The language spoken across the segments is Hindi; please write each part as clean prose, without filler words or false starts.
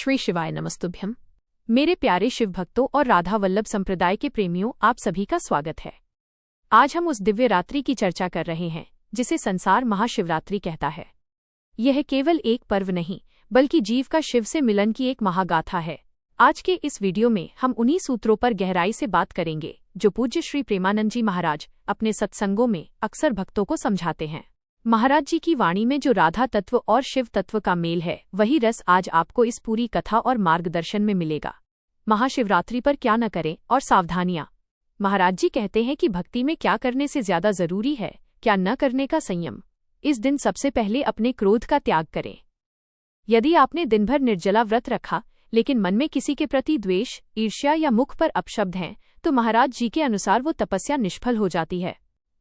श्री शिवाय नमस्तुभ्यम। मेरे प्यारे शिव भक्तों और राधा वल्लभ संप्रदाय के प्रेमियों, आप सभी का स्वागत है। आज हम उस दिव्य रात्रि की चर्चा कर रहे हैं जिसे संसार महाशिवरात्रि कहता है। यह केवल एक पर्व नहीं बल्कि जीव का शिव से मिलन की एक महागाथा है। आज के इस वीडियो में हम उन्हीं सूत्रों पर गहराई से बात करेंगे जो पूज्य श्री प्रेमानंद जी महाराज अपने सत्संगों में अक्सर भक्तों को समझाते हैं। महाराज जी की वाणी में जो राधा तत्व और शिव तत्व का मेल है, वही रस आज आपको इस पूरी कथा और मार्गदर्शन में मिलेगा। महाशिवरात्रि पर क्या न करें और सावधानियां। महाराज जी कहते हैं कि भक्ति में क्या करने से ज्यादा जरूरी है क्या न करने का संयम। इस दिन सबसे पहले अपने क्रोध का त्याग करें। यदि आपने दिन भर निर्जला व्रत रखा लेकिन मन में किसी के प्रति द्वेष, ईर्ष्या या मुख पर अपशब्द हैं, तो महाराज जी के अनुसार वो तपस्या निष्फल हो जाती है।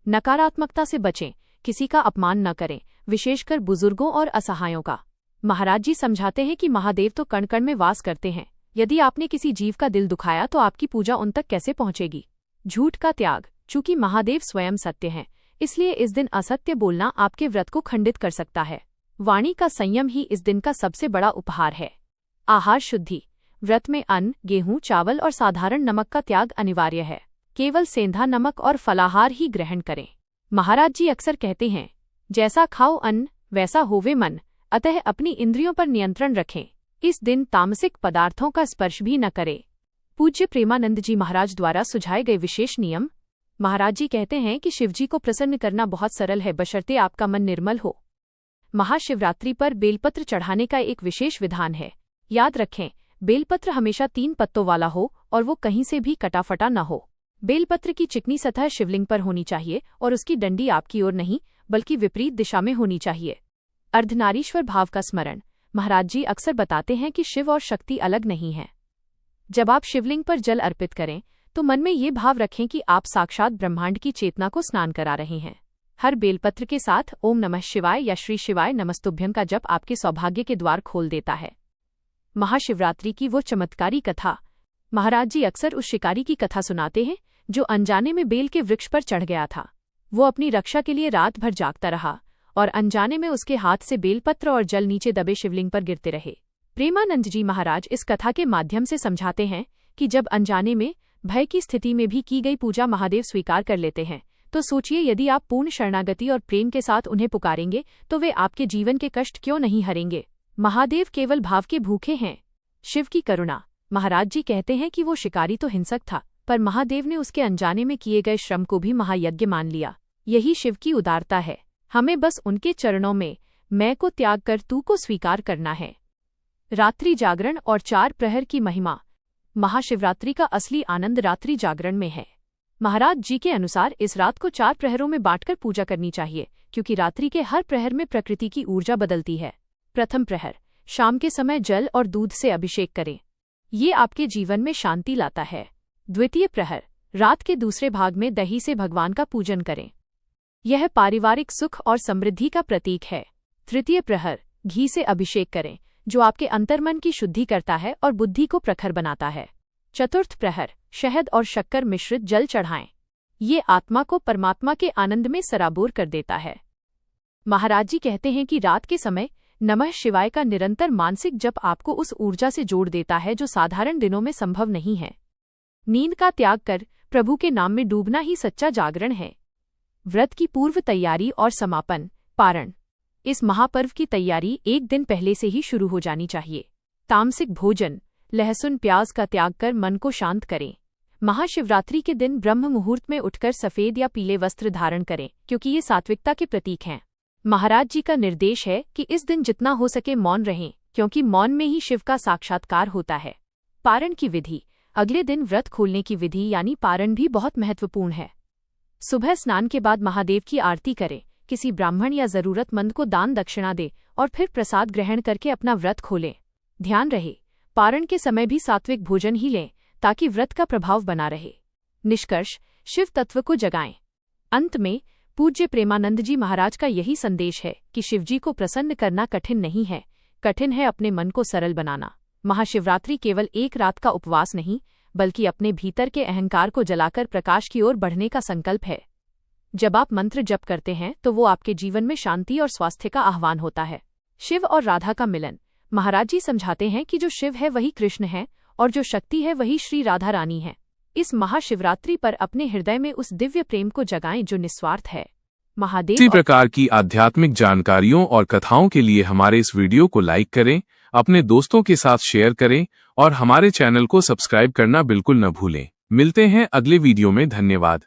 नकारात्मकता से बचें, किसी का अपमान न करें, विशेषकर बुजुर्गों और असहायों का। महाराज जी समझाते हैं कि महादेव तो कण कण में वास करते हैं। यदि आपने किसी जीव का दिल दुखाया तो आपकी पूजा उन तक कैसे पहुंचेगी। झूठ का त्याग। चूंकि महादेव स्वयं सत्य हैं, इसलिए इस दिन असत्य बोलना आपके व्रत को खंडित कर सकता है। वाणी का संयम ही इस दिन का सबसे बड़ा उपहार है। आहार शुद्धि। व्रत में अन्न, गेहूं, चावल और साधारण नमक का त्याग अनिवार्य है। केवल सेंधा नमक और फलाहार ही ग्रहण करें। महाराज जी अक्सर कहते हैं, जैसा खाओ अन्न वैसा होवे मन, अतः अपनी इंद्रियों पर नियंत्रण रखें। इस दिन तामसिक पदार्थों का स्पर्श भी न करें। पूज्य प्रेमानंद जी महाराज द्वारा सुझाए गए विशेष नियम। महाराज जी कहते हैं कि शिवजी को प्रसन्न करना बहुत सरल है, बशर्ते आपका मन निर्मल हो। महाशिवरात्रि पर बेलपत्र चढ़ाने का एक विशेष विधान है। याद रखें, बेलपत्र हमेशा 3 पत्तों वाला हो और वो कहीं से भी कटाफटा न हो। बेलपत्र की चिकनी सतह शिवलिंग पर होनी चाहिए और उसकी डंडी आपकी ओर नहीं बल्कि विपरीत दिशा में होनी चाहिए। अर्धनारीश्वर भाव का स्मरण। महाराज जी अक्सर बताते हैं कि शिव और शक्ति अलग नहीं हैं। जब आप शिवलिंग पर जल अर्पित करें तो मन में ये भाव रखें कि आप साक्षात ब्रह्मांड की चेतना को स्नान करा रहे हैं। हर बेलपत्र के साथ ओम नमः शिवाय या श्री शिवाय नमस्तुभ्यम का जप आपके सौभाग्य के द्वार खोल देता है। महाशिवरात्रि की वो चमत्कारी कथा। महाराज जी अक्सर उस शिकारी की कथा सुनाते हैं जो अनजाने में बेल के वृक्ष पर चढ़ गया था। वो अपनी रक्षा के लिए रात भर जागता रहा और अनजाने में उसके हाथ से बेलपत्र और जल नीचे दबे शिवलिंग पर गिरते रहे। प्रेमानंद जी महाराज इस कथा के माध्यम से समझाते हैं कि जब अनजाने में, भय की स्थिति में भी की गई पूजा महादेव स्वीकार कर लेते हैं, तो सोचिए यदि आप पूर्ण शरणागति और प्रेम के साथ उन्हें पुकारेंगे तो वे आपके जीवन के कष्ट क्यों नहीं हरेंगे। महादेव केवल भाव के भूखे हैं। शिव की करुणा। महाराज जी कहते हैं कि वो शिकारी तो हिंसक था, पर महादेव ने उसके अनजाने में किए गए श्रम को भी महायज्ञ मान लिया। यही शिव की उदारता है। हमें बस उनके चरणों में मैं को त्याग कर तू को स्वीकार करना है। रात्रि जागरण और 4 प्रहर की महिमा। महाशिवरात्रि का असली आनंद रात्रि जागरण में है। महाराज जी के अनुसार इस रात को 4 प्रहरों में बांटकर पूजा करनी चाहिए, क्योंकि रात्रि के हर प्रहर में प्रकृति की ऊर्जा बदलती है। प्रथम प्रहर, शाम के समय जल और दूध से अभिषेक करें। ये आपके जीवन में शांति लाता है। द्वितीय प्रहर, रात के दूसरे भाग में दही से भगवान का पूजन करें। यह पारिवारिक सुख और समृद्धि का प्रतीक है। तृतीय प्रहर, घी से अभिषेक करें, जो आपके अंतर्मन की शुद्धि करता है और बुद्धि को प्रखर बनाता है। चतुर्थ प्रहर, शहद और शक्कर मिश्रित जल चढ़ाएं। ये आत्मा को परमात्मा के आनंद में सराबोर कर देता है। महाराज जी कहते हैं कि रात के समय नमः शिवाय का निरंतर मानसिक जप आपको उस ऊर्जा से जोड़ देता है जो साधारण दिनों में संभव नहीं है। नींद का त्याग कर प्रभु के नाम में डूबना ही सच्चा जागरण है। व्रत की पूर्व तैयारी और समापन। पारण। इस महापर्व की तैयारी एक दिन पहले से ही शुरू हो जानी चाहिए। तामसिक भोजन, लहसुन प्याज का त्याग कर मन को शांत करें। महाशिवरात्रि के दिन ब्रह्म मुहूर्त में उठकर सफेद या पीले वस्त्र धारण करें, क्योंकि ये सात्विकता के प्रतीक हैं। महाराज जी का निर्देश है कि इस दिन जितना हो सके मौन रहें, क्योंकि मौन में ही शिव का साक्षात्कार होता है। पारण की विधि। अगले दिन व्रत खोलने की विधि यानी पारण भी बहुत महत्वपूर्ण है। सुबह स्नान के बाद महादेव की आरती करें, किसी ब्राह्मण या जरूरतमंद को दान दक्षिणा दे और फिर प्रसाद ग्रहण करके अपना व्रत खोलें। ध्यान रहे, पारण के समय भी सात्विक भोजन ही लें ताकि व्रत का प्रभाव बना रहे। निष्कर्ष, शिव तत्व को जगाएं। अंत में पूज्य प्रेमानंद जी महाराज का यही संदेश है कि शिवजी को प्रसन्न करना कठिन नहीं है, कठिन है अपने मन को सरल बनाना। महाशिवरात्रि केवल एक रात का उपवास नहीं, बल्कि अपने भीतर के अहंकार को जलाकर प्रकाश की ओर बढ़ने का संकल्प है। जब आप मंत्र जप करते हैं तो वो आपके जीवन में शांति और स्वास्थ्य का आह्वान होता है। शिव और राधा का मिलन। महाराज जी समझाते हैं कि जो शिव है वही कृष्ण है और जो शक्ति है वही श्री राधा रानी है। इस महाशिवरात्रि पर अपने हृदय में उस दिव्य प्रेम को जगाएं जो निस्वार्थ है। महादेव। इसी प्रकार की आध्यात्मिक जानकारियों और कथाओं के लिए हमारे इस वीडियो को लाइक करें, अपने दोस्तों के साथ शेयर करें और हमारे चैनल को सब्सक्राइब करना बिल्कुल न भूलें। मिलते हैं अगले वीडियो में। धन्यवाद।